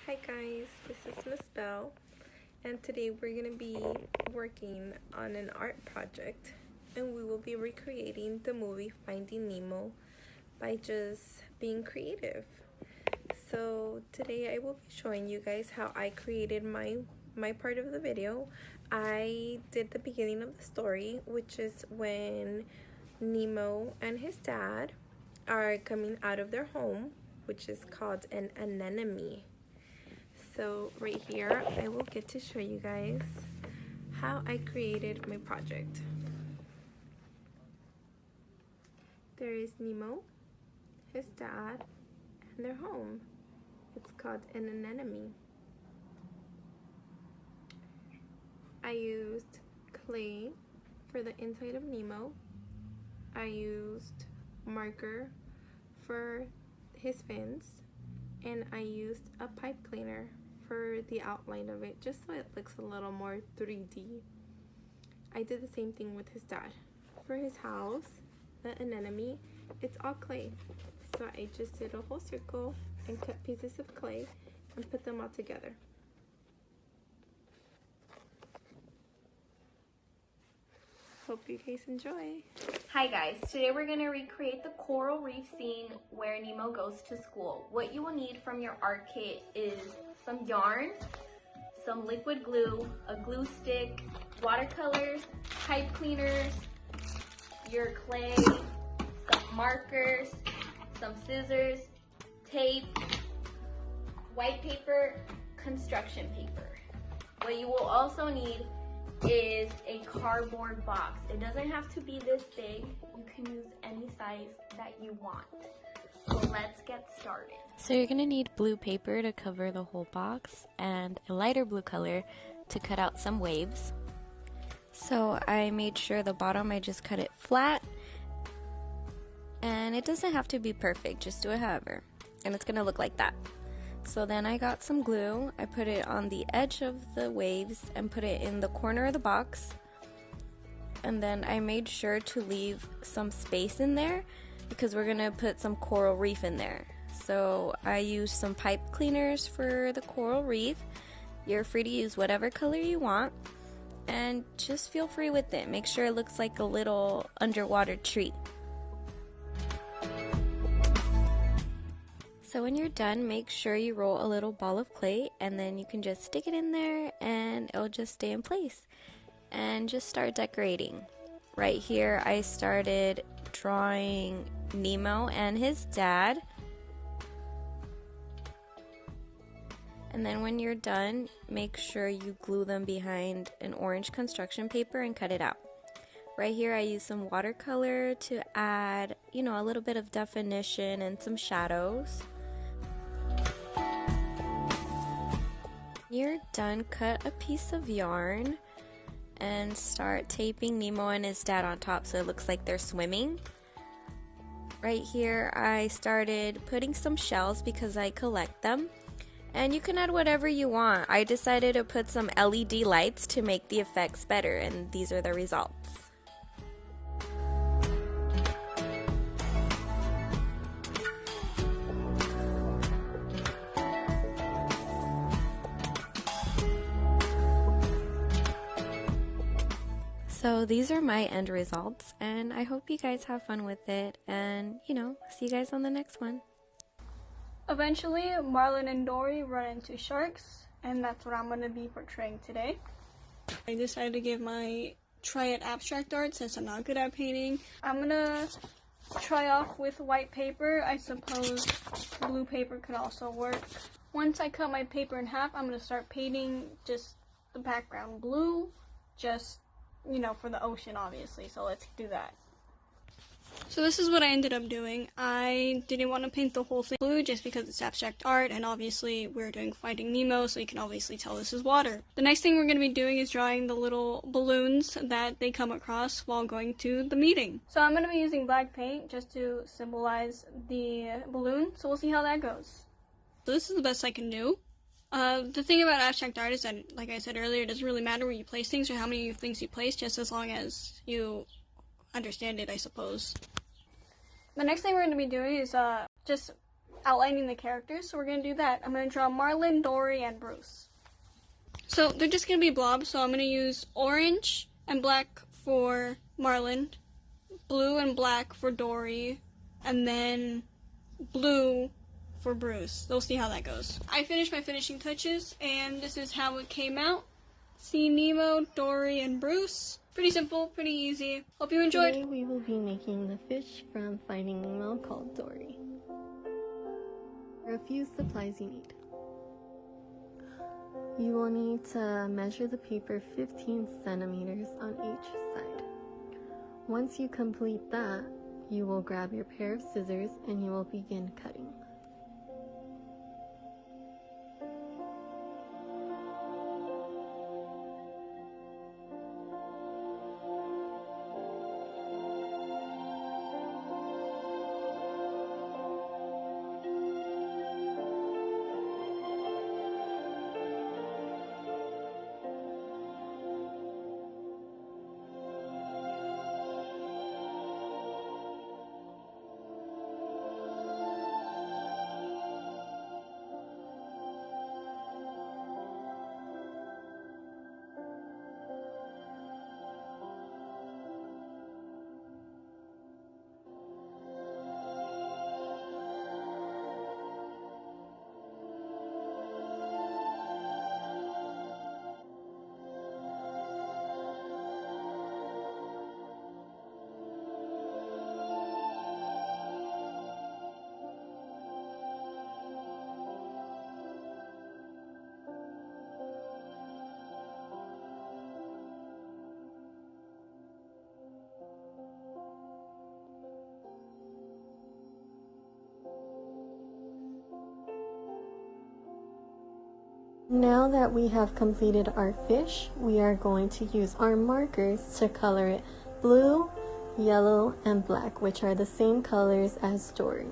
Hi guys, this is Miss Belle, and today we're going to be working on an art project, and we will be recreating the movie Finding Nemo by just being creative. So today I will be showing you guys how I created my part of the video. I did the beginning of the story, which is when Nemo and his dad are coming out of their home, which is called an anemone. So right here, I will get to show you guys how I created my project. There is Nemo, his dad, and their home. It's called an anemone. I used clay for the inside of Nemo. I used marker for his fins, and I used a pipe cleaner for the outline of it, just so it looks a little more 3D. I did the same thing with his dad. For his house, the anemone, it's all clay. So I just did a whole circle and cut pieces of clay and put them all together. Hope you guys enjoy. Hi guys, today we're going to recreate the coral reef scene where Nemo goes to school. What you will need from your art kit is some yarn, some liquid glue, a glue stick, watercolors, pipe cleaners, your clay, some markers, some scissors, tape, white paper, construction paper. What you will also need is a cardboard box. It doesn't have to be this big. You can use any size that you want. So let's get started. So you're going to need blue paper to cover the whole box and a lighter blue color to cut out some waves. So I made sure the bottom, I just cut it flat, and it doesn't have to be perfect, just do it however, and it's going to look like that. So then I got some glue, I put it on the edge of the waves and put it in the corner of the box, and then I made sure to leave some space in there because we're going to put some coral reef in there. So I used some pipe cleaners for the coral reef. You're free to use whatever color you want, and just feel free with it. Make sure it looks like a little underwater tree. So when you're done, make sure you roll a little ball of clay, and then you can just stick it in there and it'll just stay in place. And just start decorating. Right here I started drawing Nemo and his dad. And then when you're done, make sure you glue them behind an orange construction paper and cut it out. Right here I use some watercolor to add, a little bit of definition and some shadows. When you're done, cut a piece of yarn and start taping Nemo and his dad on top so it looks like they're swimming. Right here I started putting some shells because I collect them. And you can add whatever you want. I decided to put some LED lights to make the effects better, and these are the results. So these are my end results, and I hope you guys have fun with it, and see you guys on the next one. Eventually, Marlin and Dory run into sharks, and that's what I'm going to be portraying today. I decided to give my try at abstract art since I'm not good at painting. I'm going to try off with white paper. I suppose blue paper could also work. Once I cut my paper in half, I'm going to start painting just the background blue, just, for the ocean, obviously, so let's do that. So this is what I ended up doing. I didn't want to paint the whole thing blue just because it's abstract art, and obviously we're doing Finding Nemo, so you can obviously tell this is water. The next thing we're going to be doing is drawing the little balloons that they come across while going to the meeting. So I'm going to be using black paint just to symbolize the balloon, so we'll see how that goes. So this is the best I can do. The thing about abstract art is that, like I said earlier, it doesn't really matter where you place things or how many things you place, just as long as you understand it, I suppose. The next thing we're going to be doing is just outlining the characters, so we're going to do that. I'm going to draw Marlin, Dory, and Bruce. So they're just going to be blobs, so I'm going to use orange and black for Marlin, blue and black for Dory, and then blue for Bruce. We'll see how that goes. I finished my finishing touches, and this is how it came out. See Nemo, Dory, and Bruce. Pretty simple, pretty easy. Hope you enjoyed. Today we will be making the fish from Finding Nemo called Dory. There are a few supplies you need. You will need to measure the paper 15 centimeters on each side. Once you complete that, you will grab your pair of scissors and you will begin cutting. Now that we have completed our fish, we are going to use our markers to color it blue, yellow, and black, which are the same colors as Dory.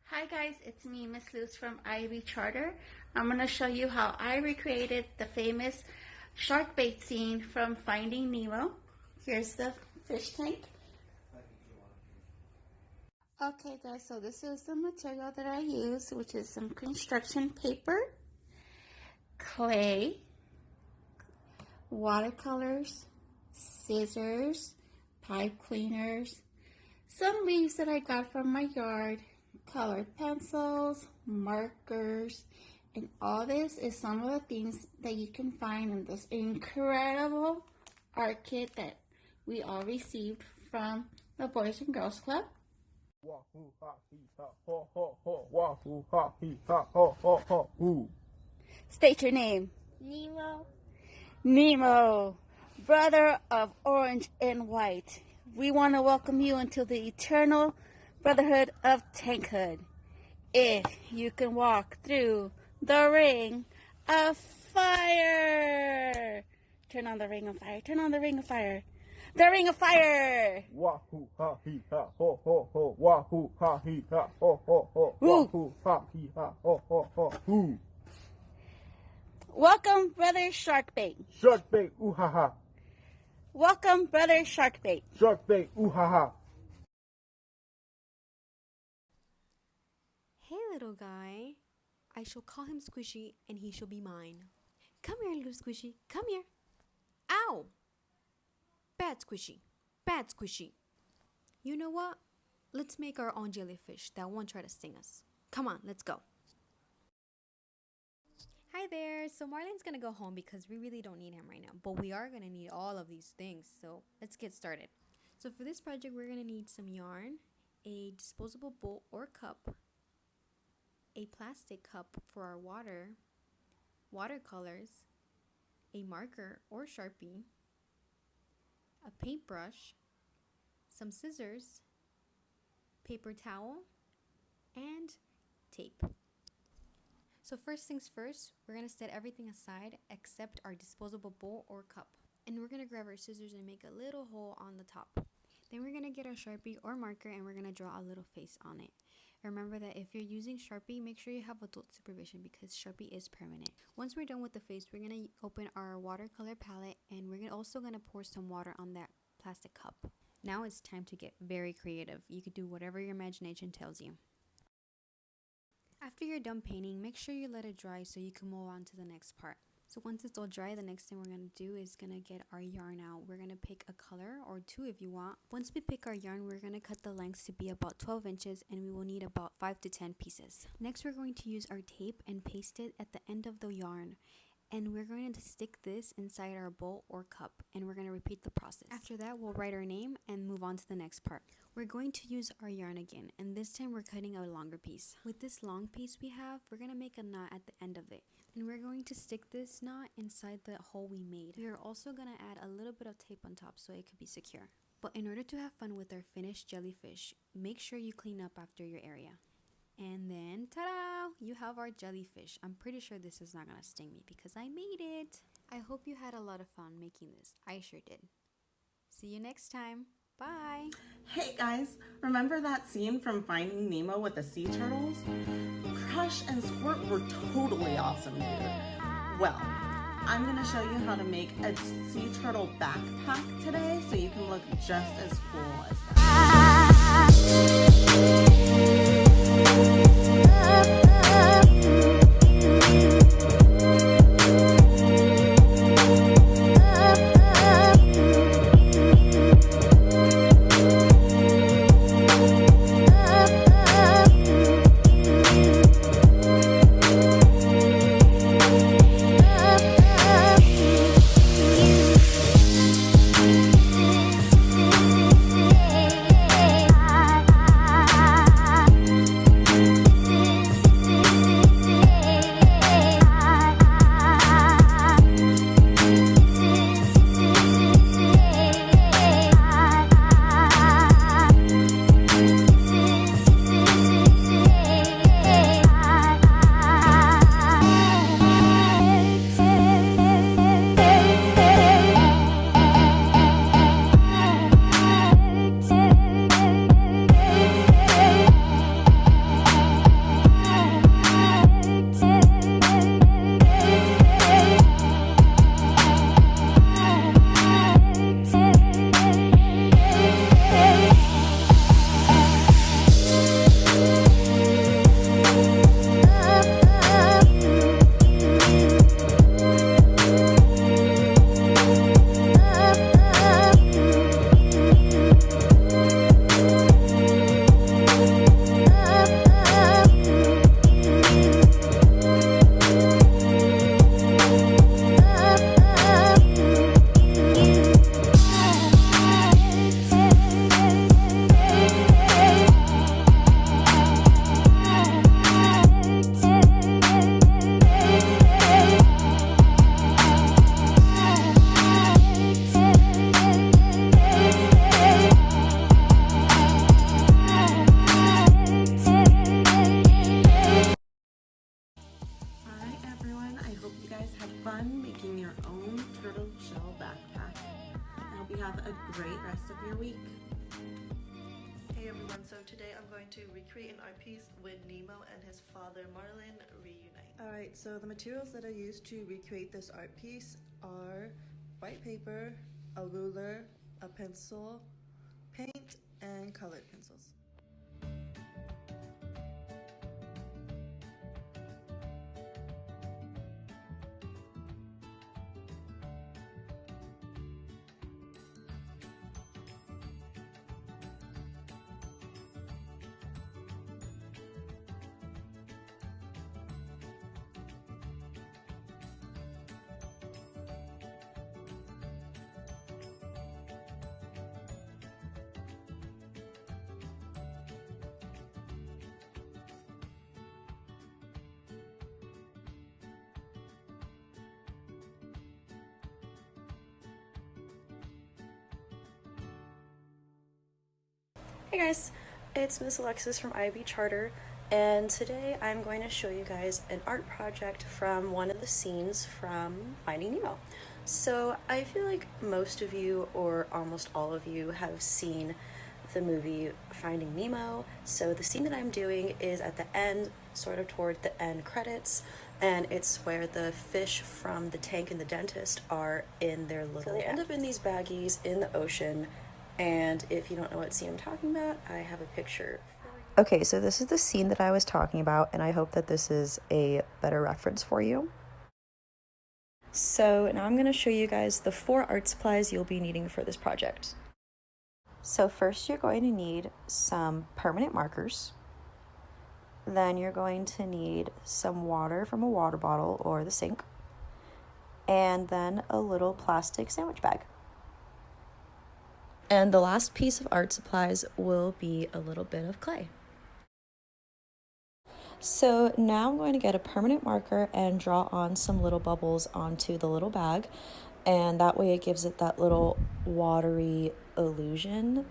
Hi guys, it's me, Miss Luz from Ivy Charter. I'm going to show you how I recreated the famous shark bait scene from Finding Nemo. Here's the fish tank. Okay guys, so this is the material that I use, which is some construction paper, clay, watercolors, scissors, pipe cleaners, some leaves that I got from my yard, colored pencils, markers, and all this is some of the things that you can find in this incredible art kit that we all received from the Boys and Girls Club. State your name. Nemo. Nemo, brother of orange and white. We want to welcome you into the eternal brotherhood of tankhood. If you can walk through the ring of fire. Turn on the ring of fire. Turn on the ring of fire. The ring of fire. Wahoo ha hee ha ho ho ho. Wahoo ha hee ha ho ho ho. Wahoo ha hee ha ho ho ho. Woo. Welcome, brother Sharkbait. Shark bait, ooh ha ha. Welcome, brother Sharkbait. Shark bait, ooh ha ha. Hey, little guy. I shall call him Squishy, and he shall be mine. Come here, little Squishy. Come here. Ow! Bad Squishy. Bad Squishy. You know what? Let's make our own jellyfish that won't try to sting us. Come on, let's go. Hi there. So Marlon's gonna go home because we really don't need him right now, but we are gonna need all of these things. So let's get started. So for this project, we're gonna need some yarn, a disposable bowl or cup, a plastic cup for our watercolors, a marker or Sharpie, a paintbrush, some scissors, paper towel, and tape. So first things first, we're going to set everything aside except our disposable bowl or cup. And we're going to grab our scissors and make a little hole on the top. Then we're going to get our Sharpie or marker and we're going to draw a little face on it. Remember that if you're using Sharpie, make sure you have adult supervision because Sharpie is permanent. Once we're done with the face, we're going to open our watercolor palette and we're also going to pour some water on that plastic cup. Now it's time to get very creative. You could do whatever your imagination tells you. After you're done painting, make sure you let it dry so you can move on to the next part. So once it's all dry, the next thing we're going to do is going to get our yarn out. We're going to pick a color or two if you want. Once we pick our yarn, we're going to cut the lengths to be about 12 inches and we will need about 5 to 10 pieces. Next, we're going to use our tape and paste it at the end of the yarn. And we're going to stick this inside our bowl or cup and we're going to repeat the process. After that, we'll write our name and move on to the next part. We're going to use our yarn again and this time we're cutting a longer piece. With this long piece we have, we're going to make a knot at the end of it. And we're going to stick this knot inside the hole we made. We are also going to add a little bit of tape on top so it could be secure. But in order to have fun with our finished jellyfish, make sure you clean up after your area. And then, ta-da! You have our jellyfish. I'm pretty sure this is not gonna sting me because I made it. I hope you had a lot of fun making this. I sure did. See you next time. Bye! Hey guys, remember that scene from Finding Nemo with the sea turtles? Crush and Squirt were totally awesome, dude. Well, I'm gonna show you how to make a sea turtle backpack today so you can look just as cool as have a great rest of your week. Hey everyone, so today I'm going to recreate an art piece with Nemo and his father Marlin reunite. Alright, so the materials that I used to recreate this art piece are white paper, a ruler, a pencil, paint, and colored pencils. Hey guys, it's Miss Alexis from IB Charter, and today I'm going to show you guys an art project from one of the scenes from Finding Nemo. So I feel like most of you, or almost all of you, have seen the movie Finding Nemo. So the scene that I'm doing is at the end, sort of toward the end credits, and it's where the fish from the tank and the dentist are in their little... So they end up in these baggies in the ocean, and if you don't know what scene I'm talking about, I have a picture. Okay, so this is the scene that I was talking about, and I hope that this is a better reference for you. So now I'm going to show you guys the 4 art supplies you'll be needing for this project. So first you're going to need some permanent markers. Then you're going to need some water from a water bottle or the sink. And then a little plastic sandwich bag. And the last piece of art supplies will be a little bit of clay. So now I'm going to get a permanent marker and draw on some little bubbles onto the little bag, and that way it gives it that little watery illusion.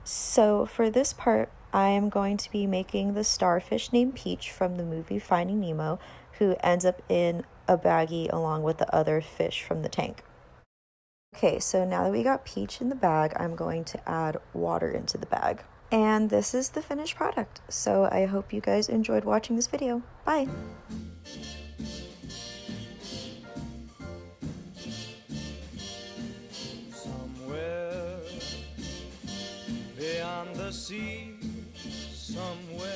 So for this part, I am going to be making the starfish named Peach from the movie Finding Nemo, who ends up in a baggie along with the other fish from the tank. Okay, so now that we got Peach in the bag, I'm going to add water into the bag. And this is the finished product. So I hope you guys enjoyed watching this video. Bye! Somewhere beyond the sea, somewhere